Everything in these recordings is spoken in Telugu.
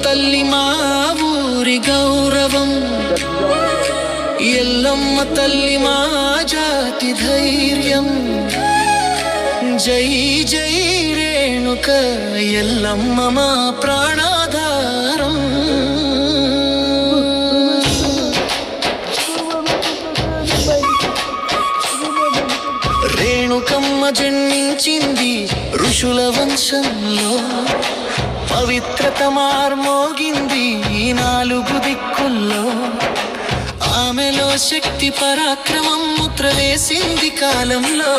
తల్లి మా ఊరి గౌరవం, ఎల్లమ్మ తల్లి మా జాతి ధైర్యం. జై జై రేణుక ఎల్లమ్మ మా ప్రాణాధారం. రేణుకమ్మ జన్మించింది ఋషుల వంశంలో, పవిత్రత మార్మోగింది నాలుగు దిక్కుల్లో. ఆమెలో శక్తి పరాక్రమం ముద్ర వేసింది కాలంలో.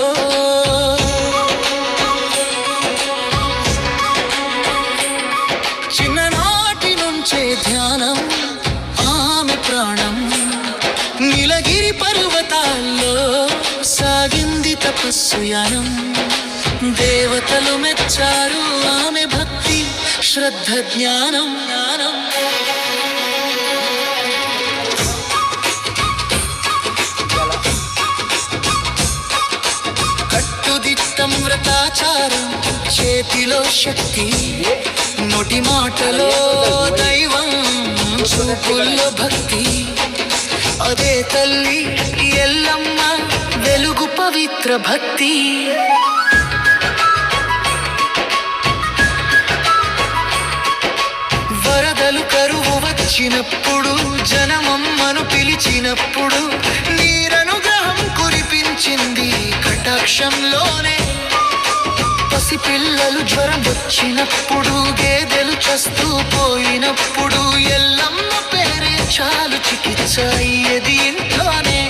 చిన్ననాటి నుంచే ధ్యానం ఆమె ప్రాణం, నీలగిరి పర్వతాల్లో సాగింది తపస్సు యానం. దేవతలు మెచ్చారు ఆమె భక్తి శ్రద్ధ జ్ఞానం. కట్టుదిట్టం వ్రతాచారం, చేతిలో శక్తి, నోటి మాటలో దైవం, చూపుల్లో భక్తి. అదే తల్లి ఎల్లమ్మ వెలుగు పవిత్ర భక్తి. వరదలు కరువు వచ్చినప్పుడు, జనమమ్మను పిలిచినప్పుడు, నీరనుగ్రహం కురిపించింది కటాక్షంలోనే. పసిపిల్లలు జ్వరం వచ్చినప్పుడు, గేదెలు చస్తూ పోయినప్పుడు, ఎల్లమ్మ పేరే చాలు చికిత్స అయ్యేది ఇంట్లోనే.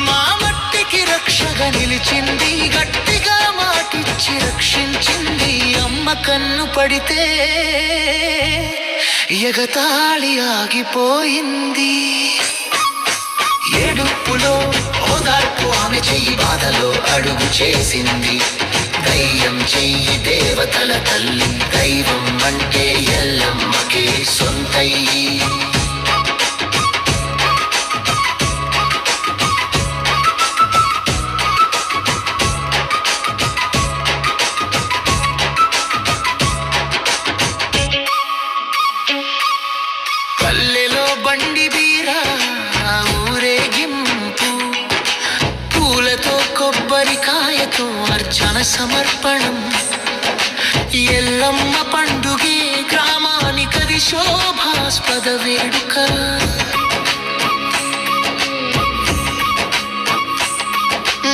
మా మట్టికి రక్షగా నిలిచింది, గట్టిగా మాటిచ్చి రక్షించింది. అమ్మ కన్ను పడితే ఎగతాళి ఆగిపోయింది. ఏడుపులో ఓదార్పు ఆమె చెయ్యి, బాధలో అడుగు చేసింది. ధైర్యం చెయ్యి దేవతల తల్లి, దైవం అంటే ఎల్లమ్మకే సొంతయ్యి. పల్లెలో బండి బీరా ఊరేగింపు, పూలతో కొబ్బరికాయతో అర్చన సమర్పణం. ఎల్లమ్మ పండుగే గ్రామానికది శోభాస్పద వేడుక.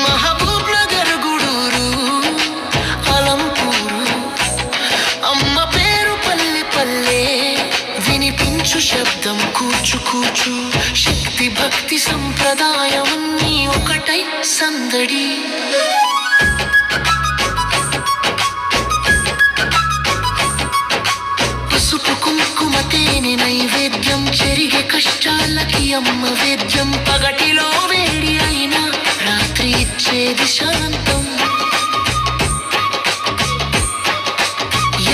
మహబూబ్ నగర్, గూడూరు, అలంపూరు, అమ్మ పేరు పల్లె పల్లె వినిపించు శబ్దం కూచు కూచు. శక్తి భక్తి సంప్రదాయం అన్నీ ఒకటై సందడి. పసుపు కుంకుమ తేనె నైవేద్యం, చెరిగే కష్టాలకి అమ్మ వేద్యం. పగటిలో వేడి అయినా రాత్రి ఇచ్చేది శాంతం.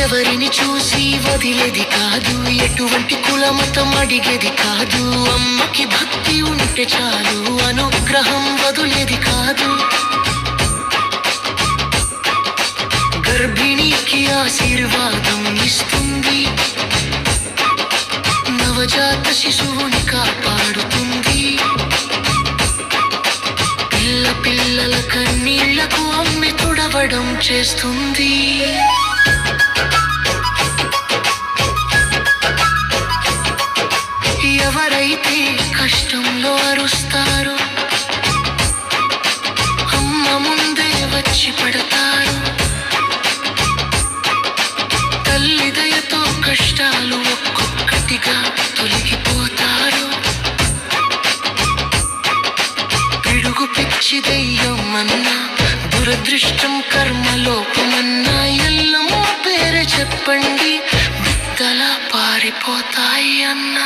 ఎవరిని చూసి వదిలేది కాదు, ఎటువంటి కులమతం అడిగేది కాదు. అమ్మకి భక్తి ఉంటే చాలు, అనుగ్రహం వదిలేది కాదు. గర్భిణీకి ఆశీర్వాదం ఇస్తుంది, నవజాత శిశువుని కాపాడుతుంది. పిల్లల కన్నీళ్లకు అమ్మె తుడవడం చేస్తుంది. ఎవరైతే కష్టంలో అరుస్తారో అమ్మ ముందే వచ్చి పడతారు. తల్లి దయతో కష్టాలు ఒక్కొక్కటిగా తొలగిపోతారు. పిడుగు పిచ్చి దెయ్యమన్నా, దురదృష్టం కర్మలోపమన్నా, ఎల్లమ్మ పేరు చెప్పండి బిడ్డలా పారిపోతాయి అన్న.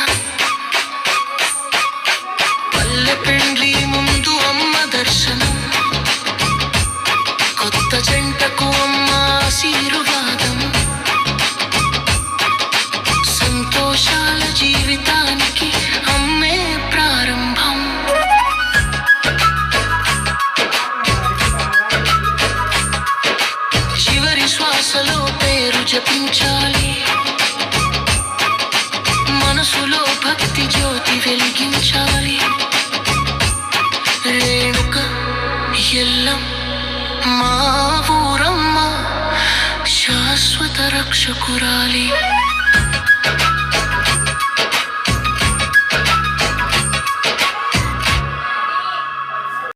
పల్లె పెండ్లి ముందు అమ్మ దర్శనం, కొత్త జంటకు అమ్మ ఆశీర్వాదం. సంతోషాల జీవితానికి అమ్మే ప్రారంభం. చివరి శ్వాసలో పేరు జపించాలి, మనసులో భక్తి జ్యోతి వెలిగించాలి. రేణుక ఎల్లం మా ఊరమ్మ శాశ్వత రక్షకురాలి.